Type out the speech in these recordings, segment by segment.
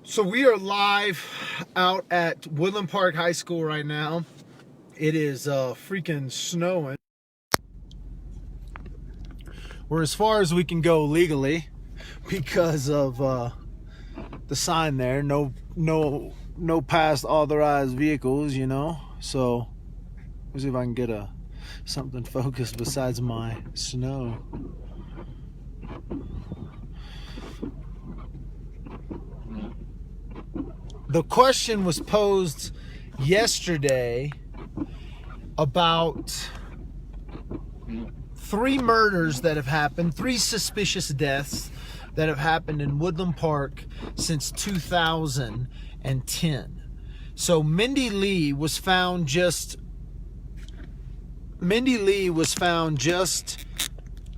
So we are live out at Woodland Park High School right now. It is freaking snowing. We're as far as we can go legally because of the sign there. No past authorized vehicles, you know. So let's see if I can get something focused besides my snow. The question was posed yesterday about 3 murders that have happened, 3 suspicious deaths that have happened in Woodland Park since 2010. So Mindy Lee was found just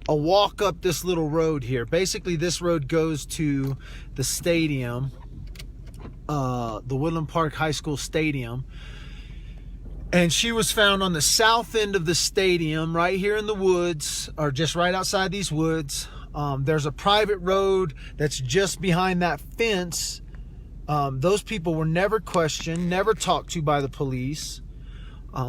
a walk up this little road here. Basically, this road goes to the stadium, the Woodland Park High School Stadium, and she was found on the south end of the stadium, right here in the woods, or just right outside these woods. There's a private road that's just behind that fence. Those people were never questioned, never talked to by the police.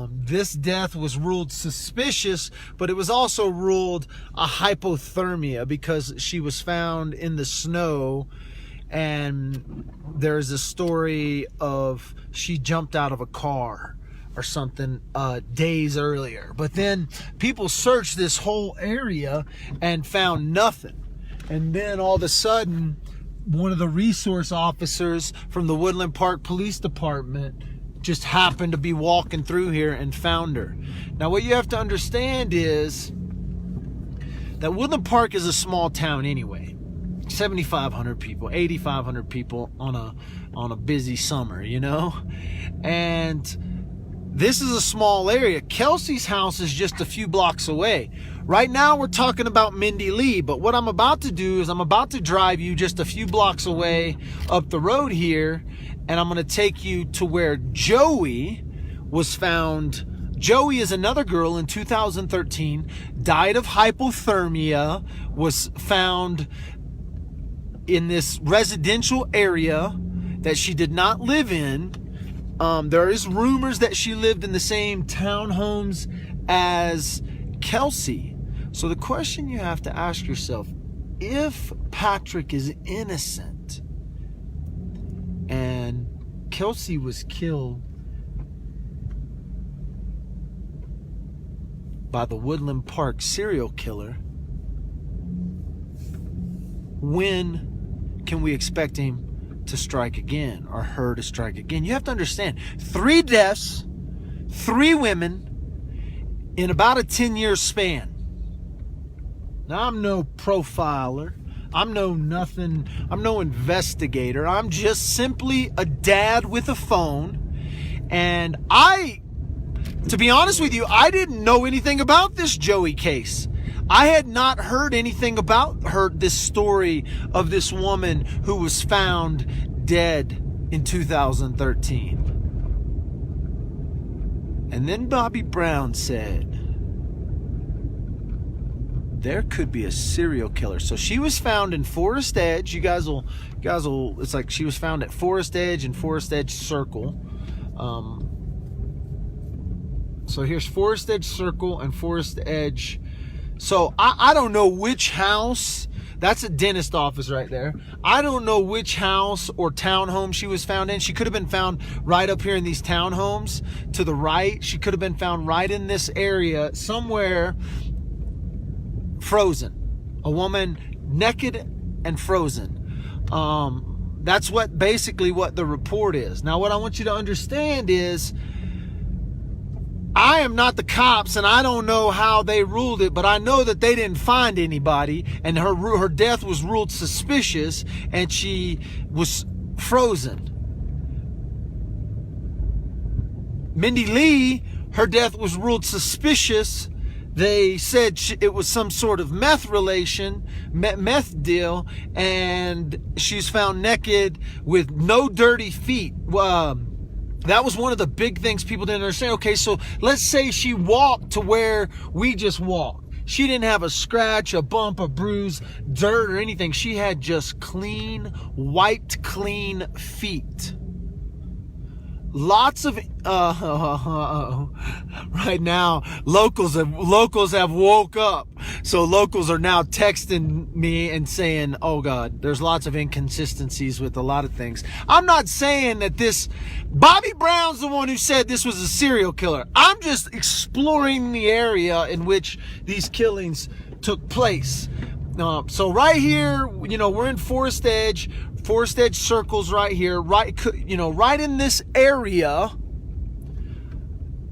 This death was ruled suspicious, but it was also ruled a hypothermia because she was found in the snow. And there's a story of she jumped out of a car or something days earlier. But then people searched this whole area and found nothing. And then all of a sudden, one of the resource officers from the Woodland Park Police Department just happened to be walking through here and found her. Now, what you have to understand is that Woodland Park is a small town anyway. 7,500 people, 8,500 people on a busy summer, you know? And this is a small area. Kelsey's house is just a few blocks away. Right now we're talking about Mindy Lee, but what I'm about to do is I'm about to drive you just a few blocks away up the road here, and I'm going to take you to where Joey was found. Joey is another girl in 2013, died of hypothermia, was found in this residential area that she did not live in. There is rumors that she lived in the same townhomes as Kelsey. So the question you have to ask yourself, if Patrick is innocent and Kelsey was killed by the Woodland Park serial killer, when can we expect him to strike again, or her to strike again? You have to understand, 3 deaths, 3 women in about a 10-year span. Now, I'm no profiler. I'm no nothing. I'm no investigator. I'm just simply a dad with a phone. And to be honest with you, I didn't know anything about this Joey case. I had not heard anything about this story of this woman who was found dead in 2013. And then Bobby Brown said, there could be a serial killer. So she was found in Forest Edge. You guys will, it's like she was found at Forest Edge and Forest Edge Circle. So here's Forest Edge Circle and Forest Edge. So I don't know which house. That's a dentist office right there. I don't know which house or townhome she was found in. She could have been found right up here in these townhomes to the right. She could have been found right in this area somewhere, frozen. A woman naked and frozen. That's basically what the report is. Now, what I want you to understand is, I am not the cops, and I don't know how they ruled it, but I know that they didn't find anybody, and her death was ruled suspicious, and she was frozen. Mindy Lee, her death was ruled suspicious. They said it was some sort of meth deal, and she's found naked with no dirty feet. That was one of the big things people didn't understand. Okay, so let's say she walked to where we just walked. She didn't have a scratch, a bump, a bruise, dirt, or anything. She had just clean, wiped clean feet. Lots of right now locals have woke up, so locals are now texting me and saying, oh God, there's lots of inconsistencies with a lot of things. I'm not saying that this Bobby Brown's the one who said this was a serial killer. I'm just exploring the area in which these killings took place. So right here, we're in Forest Edge circles right here, right in this area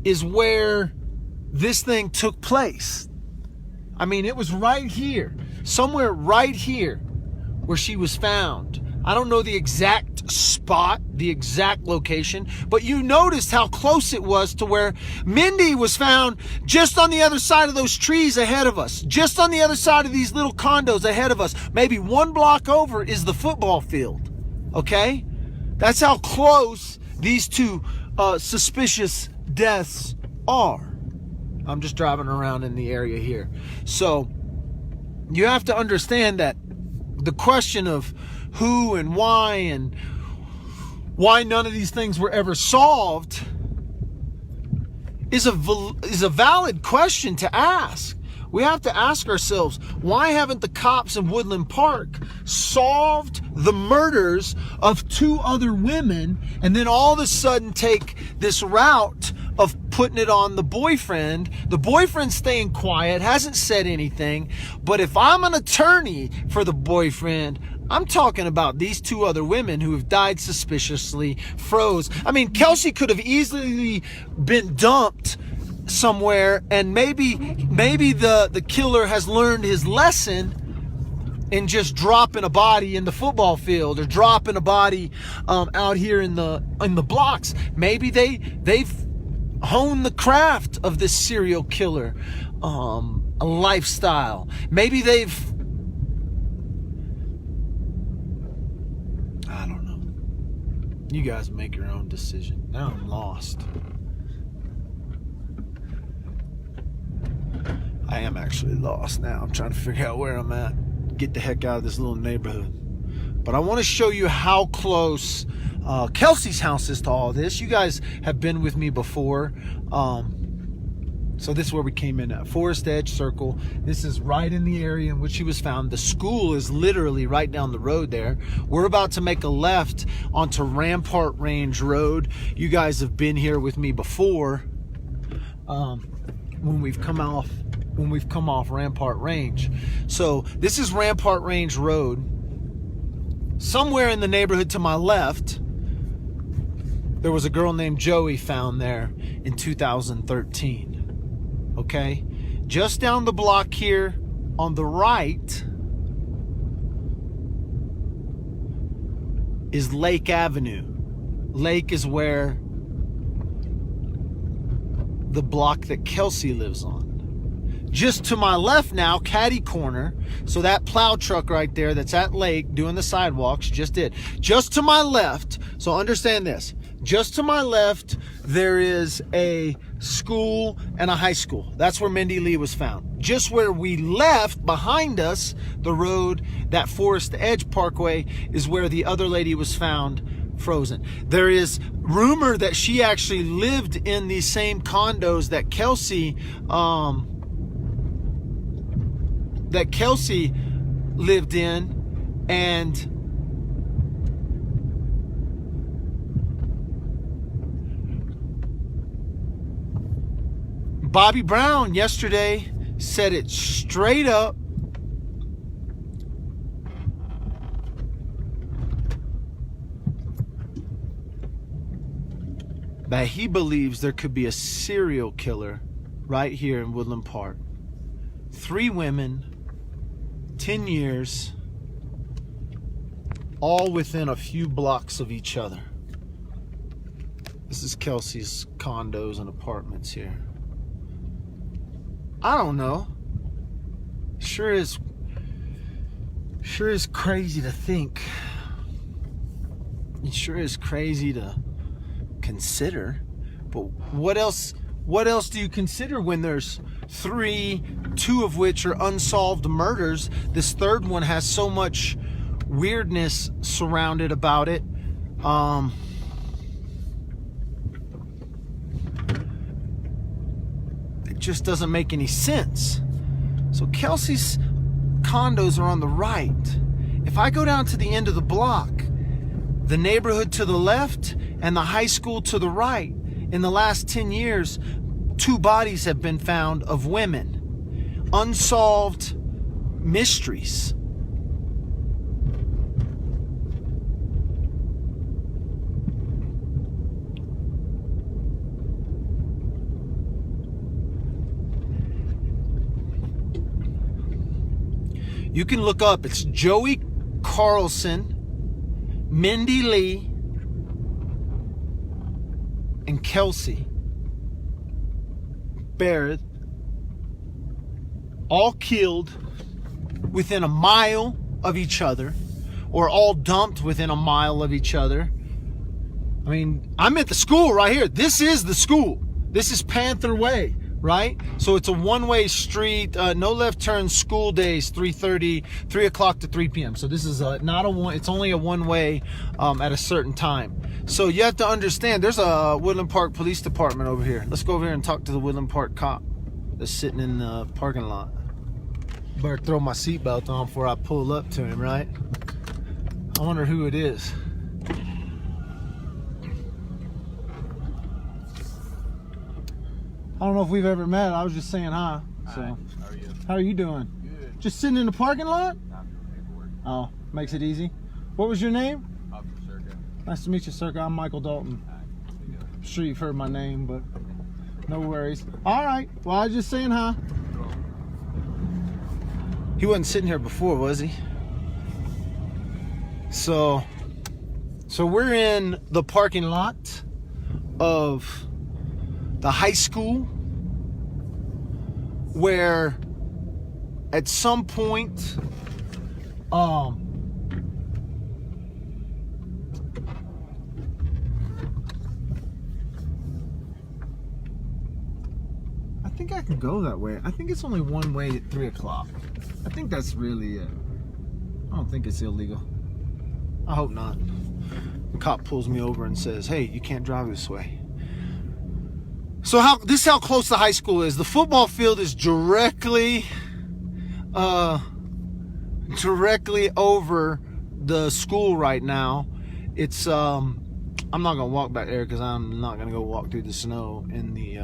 is where this thing took place. I mean, it was right here, somewhere right here where she was found. I don't know the exact spot, the exact location, but you noticed how close it was to where Mindy was found, just on the other side of those trees ahead of us, just on the other side of these little condos ahead of us. Maybe 1 block over is the football field. Okay? That's how close these two suspicious deaths are. I'm just driving around in the area here. So you have to understand that the question of who and why none of these things were ever solved is a valid question to ask. We have to ask ourselves, why haven't the cops in Woodland Park solved the murders of 2 other women and then all of a sudden take this route of putting it on the boyfriend? The boyfriend's staying quiet, hasn't said anything. But if I'm an attorney for the boyfriend, I'm talking about these 2 other women who have died suspiciously, froze. I mean, Kelsey could have easily been dumped somewhere, and maybe the killer has learned his lesson in just dropping a body in the football field or dropping a body out here in the blocks. Maybe they've honed the craft of this serial killer a lifestyle. Maybe they've, I don't know. You guys make your own decision. Now I'm lost. I am actually lost now. I'm trying to figure out where I'm at. Get the heck out of this little neighborhood. But I want to show you how close Kelsey's house is to all this. You guys have been with me before. So this is where we came in at. Forest Edge Circle. This is right in the area in which she was found. The school is literally right down the road there. We're about to make a left onto Rampart Range Road. You guys have been here with me before. When we've come off Rampart Range. So this is Rampart Range Road. Somewhere in the neighborhood to my left, there was a girl named Joey found there in 2013. Okay? Just down the block here on the right is Lake Avenue. Lake is where the block that Kelsey lives on. Just to my left now, catty corner, so that plow truck right there that's at Lake doing the sidewalks just did. Just to my left, so understand this, just to my left there is a school and a high school. That's where Mindy Lee was found. Just where we left behind us, the road, that Forest Edge Parkway, is where the other lady was found frozen. There is rumor that she actually lived in these same condos that Kelsey lived in, and Bobby Brown yesterday said it straight up. That he believes there could be a serial killer right here in Woodland Park. 3 women, 10 years, all within a few blocks of each other. This is Kelseys Condos and apartments here. I don't know. Sure is crazy to think. It sure is crazy to consider. But what else do you consider when there's 3 two of which are unsolved murders. This third one has so much weirdness surrounded about it. It just doesn't make any sense. So Kelseys Condos are on the right. If I go down to the end of the block, the neighborhood to the left and the high school to the right, in the last 10 years, 2 bodies have been found of women. Unsolved mysteries. You can look up, it's Joey Carlson, Mindy Lee, and Kelsey Berreth, all killed within a mile of each other, or all dumped within a mile of each other. I mean, I'm at the school right here. This is the school. This is Panther Way, right? So it's a one-way street, no left turn, school days, 3 o'clock to 3 p.m. So this is not a one, it's only a one-way at a certain time. So you have to understand, there's a Woodland Park Police Department over here. Let's go over here and talk to the Woodland Park cop that's sitting in the parking lot. Better throw my seatbelt on before I pull up to him, right? I wonder who it is. I don't know if we've ever met. I was just saying hi. So, hi. How are you? How are you doing? Good. Just sitting in the parking lot? Time for paperwork. Oh, makes it easy. What was your name? Officer Circa. Nice to meet you, Circa. I'm Michael Dalton. Hi. I'm sure you've heard my name, but no worries. All right. Well, I was just saying hi. Cool. He wasn't sitting here before, was he? So we're in the parking lot of the high school, where at some point I think I can go that way. I think it's only one way at 3 o'clock. I think that's really it. I don't think it's illegal. I hope not. The cop pulls me over and says, "Hey, you can't drive this way." So this is how close the high school is. The football field is directly over the school right now. It's I'm not gonna walk back there because I'm not gonna go walk through the snow in the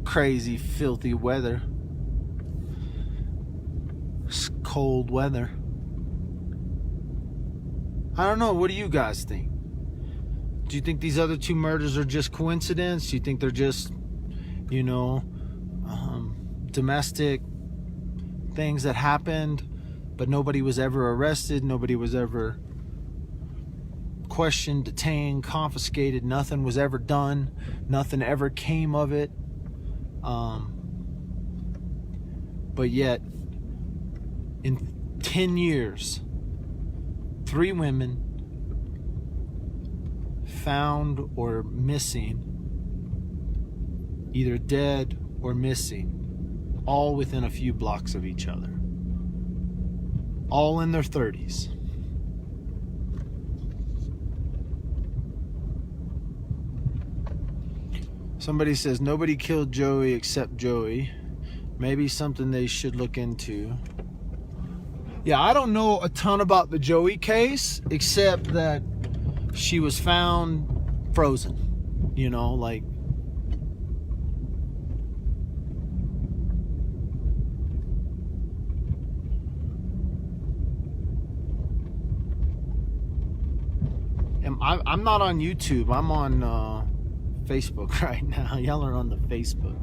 crazy, filthy weather. It's cold weather. I don't know. What do you guys think? Do you think these other 2 murders are just coincidence? Do you think they're just, you know, domestic things that happened, but nobody was ever arrested, nobody was ever questioned, detained, confiscated, nothing was ever done, nothing ever came of it? But yet, in 10 years, 3 women found or missing, either dead or missing, all within a few blocks of each other, all in their 30s. Somebody says nobody killed Joey except Joey. Maybe something they should look into. Yeah, I don't know a ton about the Joey case, except that she was found frozen, you know, like, I'm not on YouTube. I'm on Facebook right now. Y'all are on the Facebook.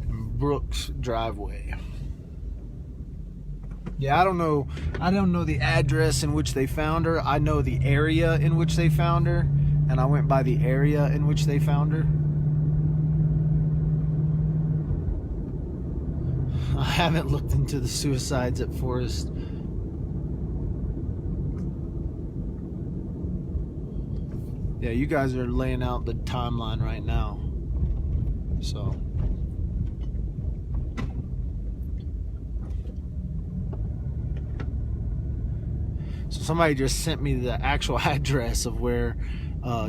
Brooks driveway. Yeah, I don't know the address in which they found her. I know the area in which they found her, and I went by the area in which they found her. I haven't looked into the suicides at Forest. Yeah, you guys are laying out the timeline right now. So somebody just sent me the actual address of where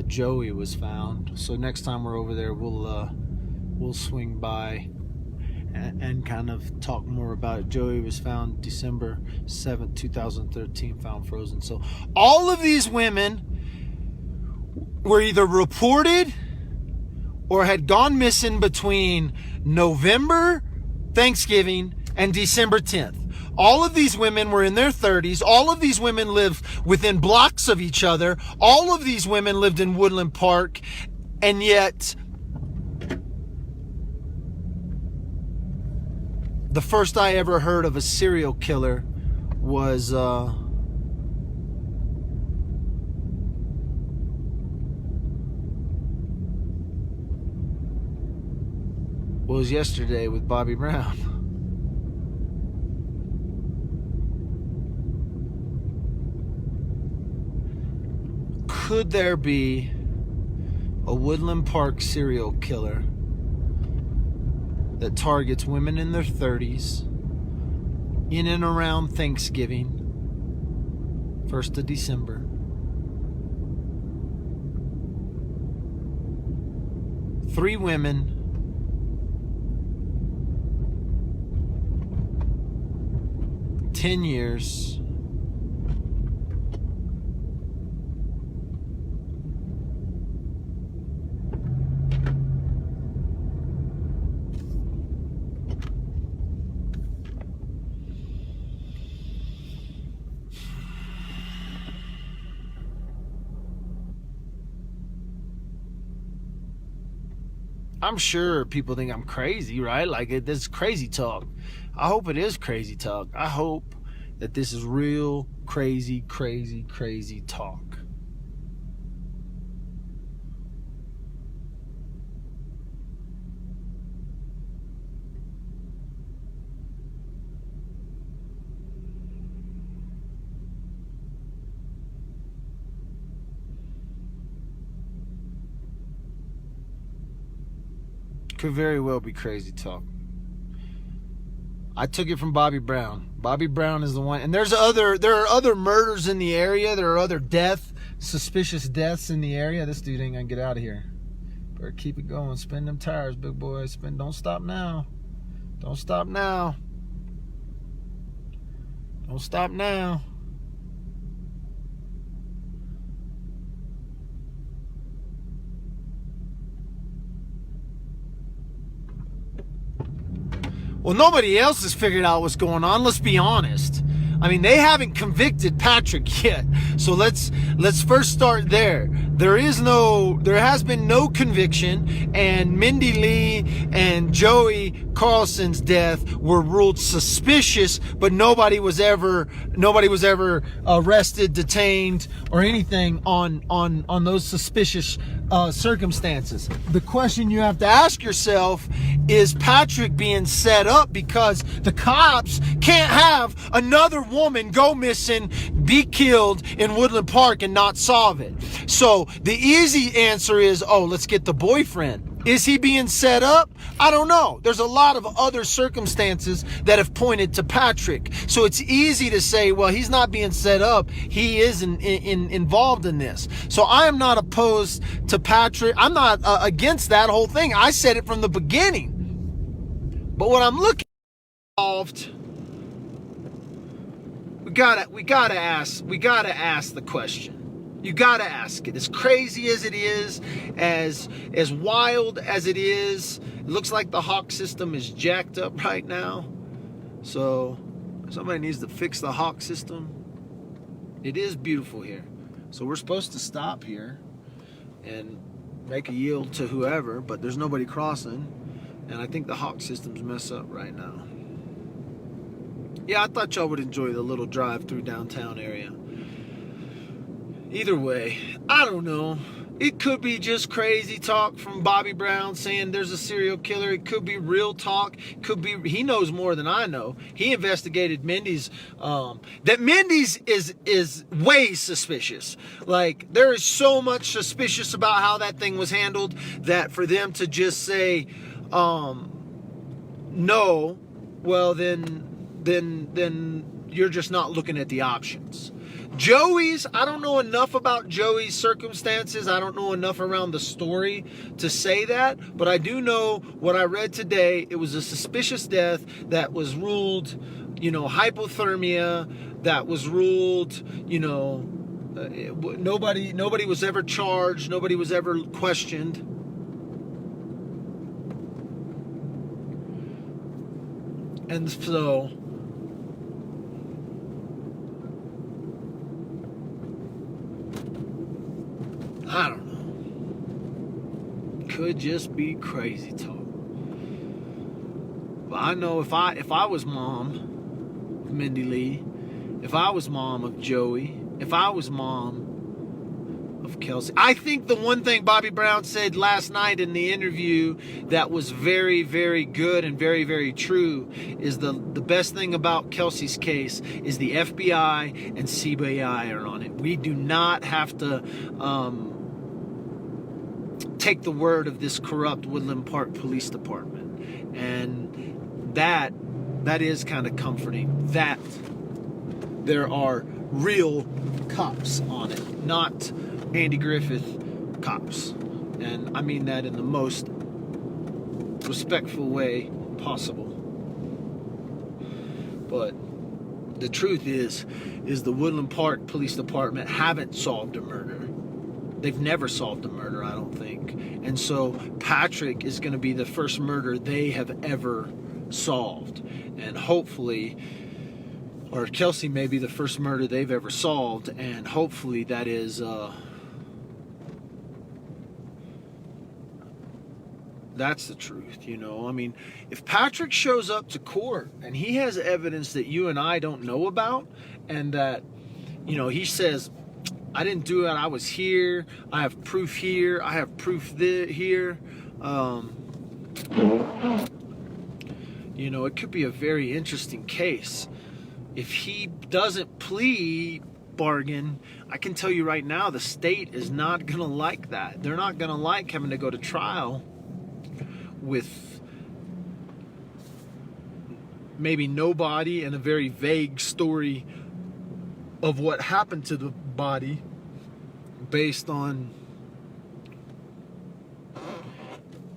Joey was found. So next time we're over there, we'll swing by and kind of talk more about it. Joey was found December 7th, 2013, found frozen. So all of these women were either reported or had gone missing between November, Thanksgiving, and December 10th. All of these women were in their 30s. All of these women lived within blocks of each other. All of these women lived in Woodland Park. And yet, the first I ever heard of a serial killer was yesterday with Bobby Brown. Could there be a Woodland Park serial killer that targets women in their 30s in and around Thanksgiving, 1st of December? Three women, 10 years. I'm sure people think I'm crazy, right? Like, this is crazy talk. I hope it is crazy talk. I hope that this is real crazy, crazy, crazy talk. Could very well be crazy talk. I took it from Bobby Brown. Bobby Brown is the one, and there are other murders in the area. There are other suspicious deaths in the area. This dude ain't gonna get out of here. Better keep it going. Spin them tires, big boy. Don't stop now. Don't stop now. Don't stop now. Well, nobody else has figured out what's going on. Let's be honest. I mean, they haven't convicted Patrick yet. So let's first start there. There has been no conviction, and Mindy Lee and Joey Carlson's death were ruled suspicious, but nobody was ever arrested, detained, or anything on those suspicious circumstances. The question you have to ask yourself is Patrick being set up because the cops can't have another woman go missing, be killed in Woodland Park and not solve it. So the easy answer is, let's get the boyfriend. Is he being set up? I don't know. There's a lot of other circumstances that have pointed to Patrick. So it's easy to say, well, he's not being set up. He is involved in this. So I am not opposed to Patrick. I'm not against that whole thing. I said it from the beginning. But what I'm looking at, we gotta ask the question. You gotta ask it. As crazy as it is, as wild as it is, it looks like the hawk system is jacked up right now. So somebody needs to fix the hawk system. It is beautiful here. So we're supposed to stop here and make a yield to whoever, but there's nobody crossing. And I think the hawk system's messed up right now. Yeah, I thought y'all would enjoy the little drive through downtown area. Either way, I don't know. It could be just crazy talk from Bobby Brown saying there's a serial killer. It could be real talk. Could be he knows more than I know. He investigated Mindy's. That Mindy's is way suspicious. Like there is so much suspicious about how that thing was handled that for them to just say no, well then you're just not looking at the options. Joey's, I don't know enough about Joey's circumstances. I don't know enough around the story to say that. But I do know what I read today. It was a suspicious death that was ruled, hypothermia. That was ruled, nobody was ever charged. Nobody was ever questioned. And so I don't know. Could just be crazy talk. But I know if I was mom of Mindy Lee, if I was mom of Joey, if I was mom of Kelsey, I think the one thing Bobby Brown said last night in the interview that was very, very good and very, very true is the best thing about Kelsey's case is the FBI and CBI are on it. We do not have to take the word of this corrupt Woodland Park Police Department. And that is kind of comforting that there are real cops on it, not Andy Griffith cops. And I mean that in the most respectful way possible. But the truth is the Woodland Park Police Department haven't solved a murder. They've never solved a murder, I don't think. And so Patrick is going to be the first murder they have ever solved. And hopefully, or Kelsey may be the first murder they've ever solved. And hopefully that is, that's the truth, I mean, if Patrick shows up to court and he has evidence that you and I don't know about, and that, he says, I didn't do it, I was here, I have proof here, I have proof here, it could be a very interesting case. If he doesn't plea bargain, I can tell you right now, the state is not going to like that. They're not going to like having to go to trial with maybe nobody and a very vague story of what happened to the body based on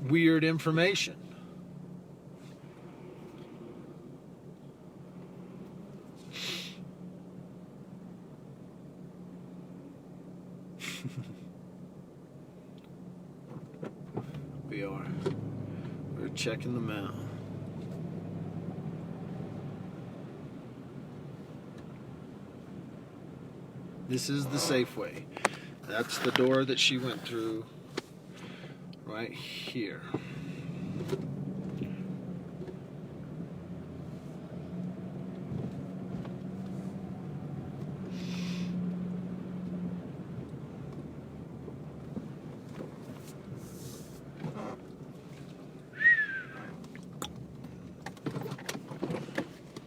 weird information. We're checking them out. This is the Safeway. That's the door that she went through right here.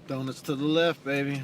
Donuts to the left, baby.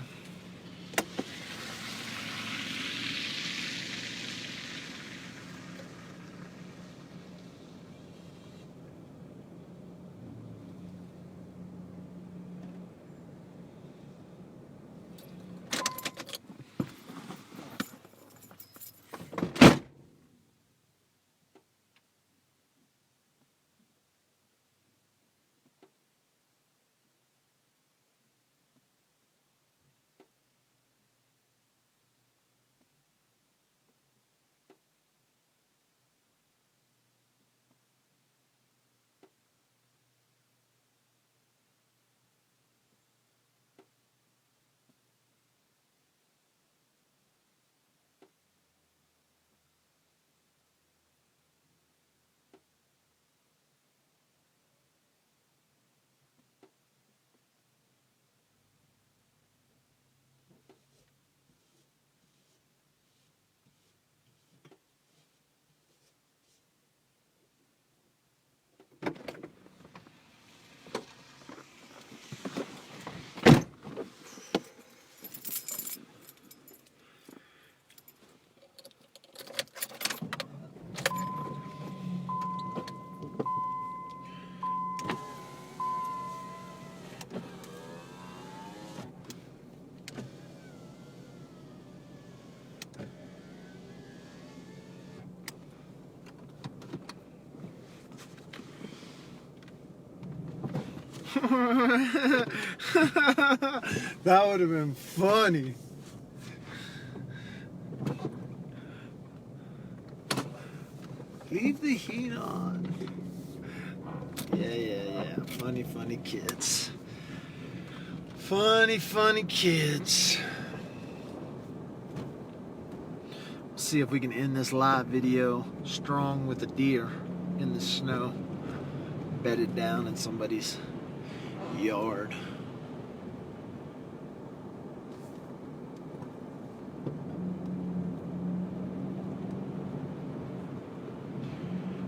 That would have been funny. Leave the heat on. Yeah. Funny kids. Funny kids. See if we can end this live video strong with a deer in the snow, bedded down in somebody's yard.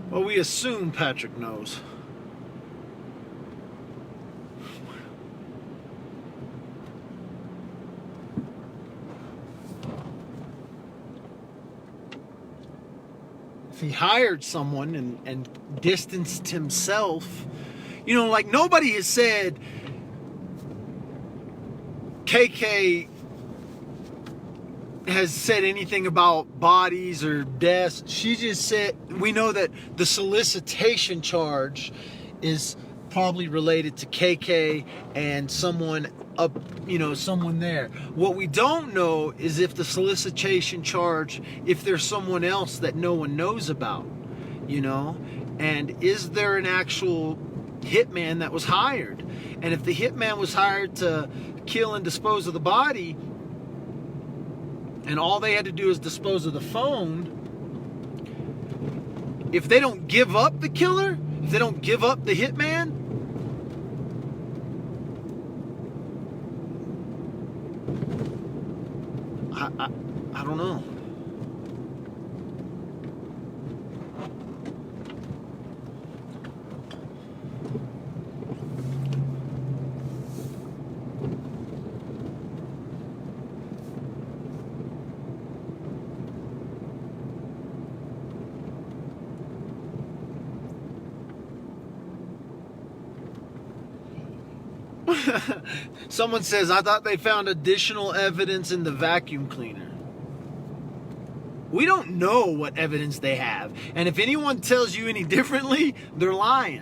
Well, we assume Patrick knows. If he hired someone and distanced himself, you know, like nobody has said KK has said anything about bodies or deaths. She just said, we know that the solicitation charge is probably related to KK and someone up, you know, someone there. What we don't know is if the solicitation charge, if there's someone else that no one knows about, you know, and is there an actual hitman that was hired? And if the hitman was hired to kill and dispose of the body, and all they had to do is dispose of the phone, if they don't give up the killer, if they don't give up the hitman, I don't know. Someone says, I thought they found additional evidence in the vacuum cleaner. We don't know what evidence they have. And if anyone tells you any differently, they're lying.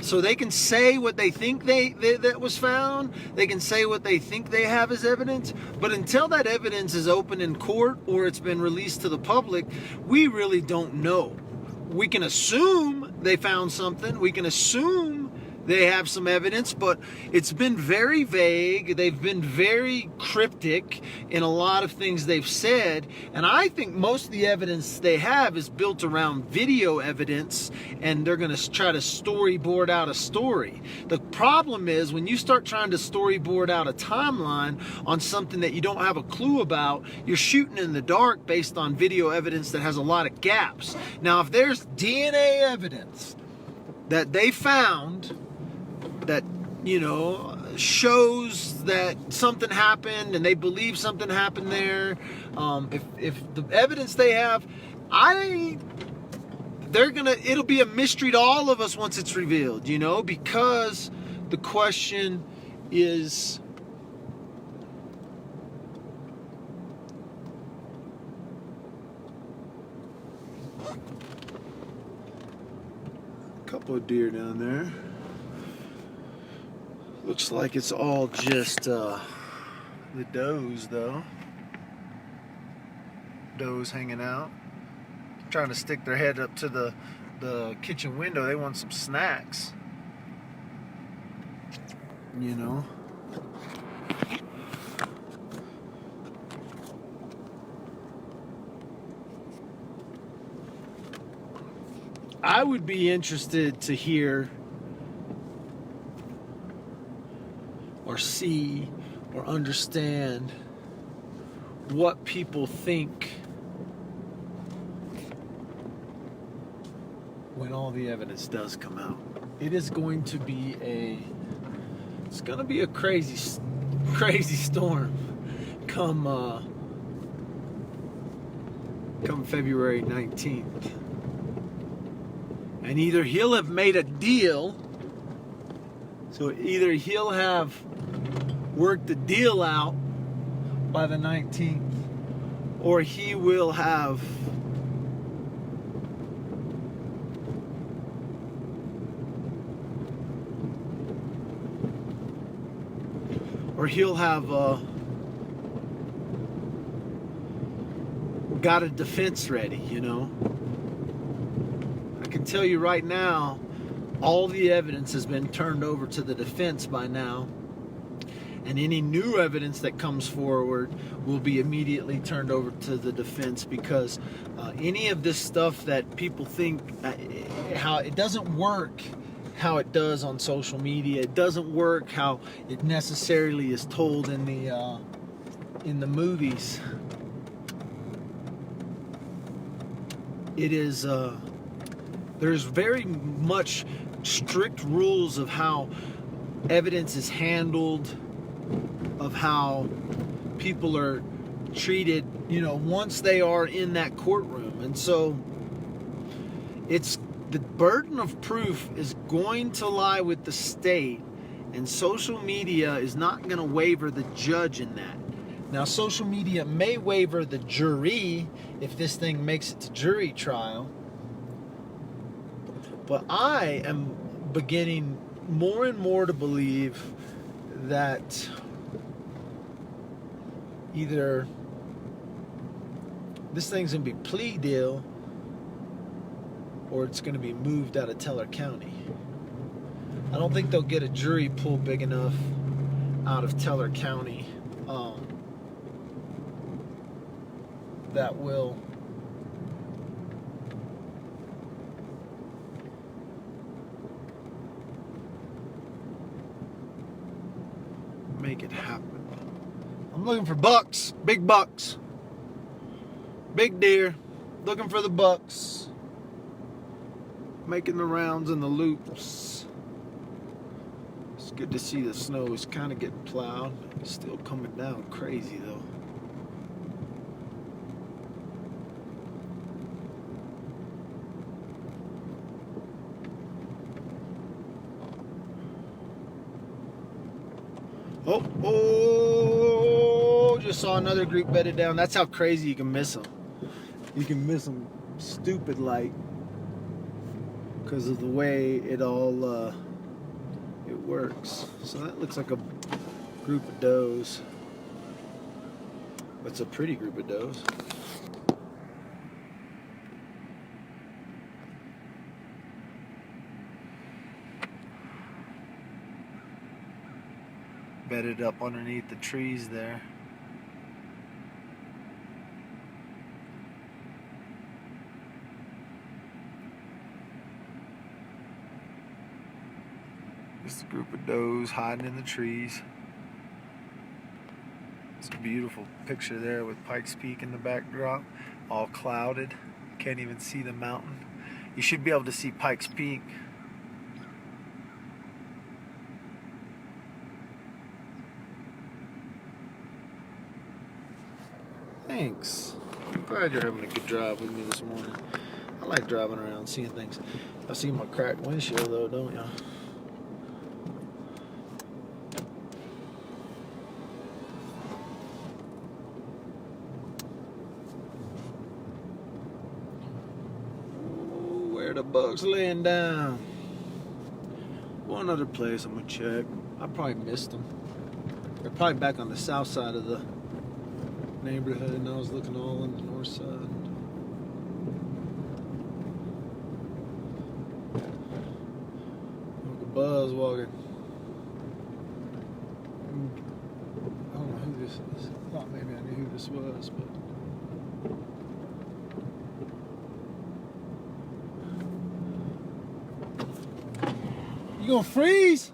So they can say what they think that was found. They can say what they think they have as evidence. But until that evidence is open in court or it's been released to the public, we really don't know. We can assume they found something. We can assume they have some evidence, but it's been very vague. They've been very cryptic in a lot of things they've said. And I think most of the evidence they have is built around video evidence, and they're going to try to storyboard out a story. The problem is when you start trying to storyboard out a timeline on something that you don't have a clue about, you're shooting in the dark based on video evidence that has a lot of gaps. Now, if there's DNA evidence that they found that, you know, shows that something happened and they believe something happened there, if the evidence they have, it'll be a mystery to all of us once it's revealed, you know, because the question is, a couple of deer down there. Looks like it's all just the does, though. Does hanging out, trying to stick their head up to the kitchen window. They want some snacks, you know. I would be interested to hear or see or understand what people think when all the evidence does come out. It is going to be it's going to be a crazy storm come February 19th. And either he'll have made a deal, so either he'll have worked the deal out by the 19th, or he will have or he'll have got a defense ready, you know. I can tell you right now, all the evidence has been turned over to the defense by now. And any new evidence that comes forward will be immediately turned over to the defense, because any of this stuff that people think how it doesn't work how it does on social media, it doesn't work how it necessarily is told in the movies. It is there's very much strict rules of how evidence is handled, of how people are treated, you know, once they are in that courtroom. And so it's the burden of proof is going to lie with the state, and social media is not going to waiver the judge in that. Now, social media may waiver the jury if this thing makes it to jury trial, but I am beginning more and more to believe that either this thing's going to be plea deal or it's going to be moved out of Teller County. I don't think they'll get a jury pool big enough out of Teller County that will make it happen. I'm looking for bucks, big deer, looking for the bucks, making the rounds and the loops. It's good to see the snow is kind of getting plowed. It's still coming down crazy though. Oh, just saw another group bedded down. That's how crazy you can miss them. You can miss them stupid like, because of the way it all it works. So that looks like a group of does. It's a pretty group of does. Bedded up underneath the trees there. Just a group of does hiding in the trees. It's a beautiful picture there with Pikes Peak in the backdrop, all clouded. Can't even see the mountain. You should be able to see Pikes Peak. Thanks. I'm glad you're having a good drive with me this morning. I like driving around, seeing things. I see my cracked windshield though, don't ya? Oh, where the bugs laying down? One other place I'm gonna check. I probably missed them. They're probably back on the south side of the neighborhood, and I was looking all on the north side. Look at Buzz walking. I don't know who this is. I thought maybe I knew who this was, but you gonna freeze?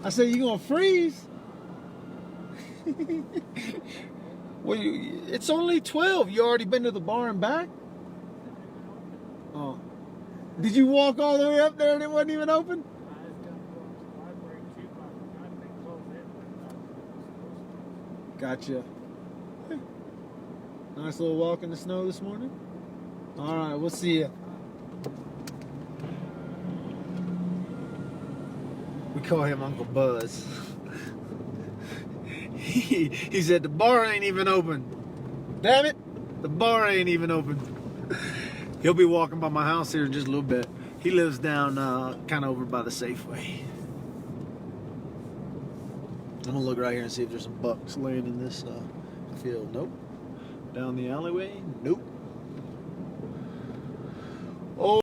I said you gonna freeze? Well, it's only 12. You already been to the bar and back? Oh. Did you walk all the way up there and it wasn't even open? Gotcha. Nice little walk in the snow this morning. All right, we'll see you. We call him Uncle Buzz. He said the bar ain't even open. Damn it, the bar ain't even open. He'll be walking by my house here in just a little bit. He lives down kind of over by the Safeway. I'm gonna look right here and see if there's some bucks laying in this field. Nope. Down the alleyway. Nope.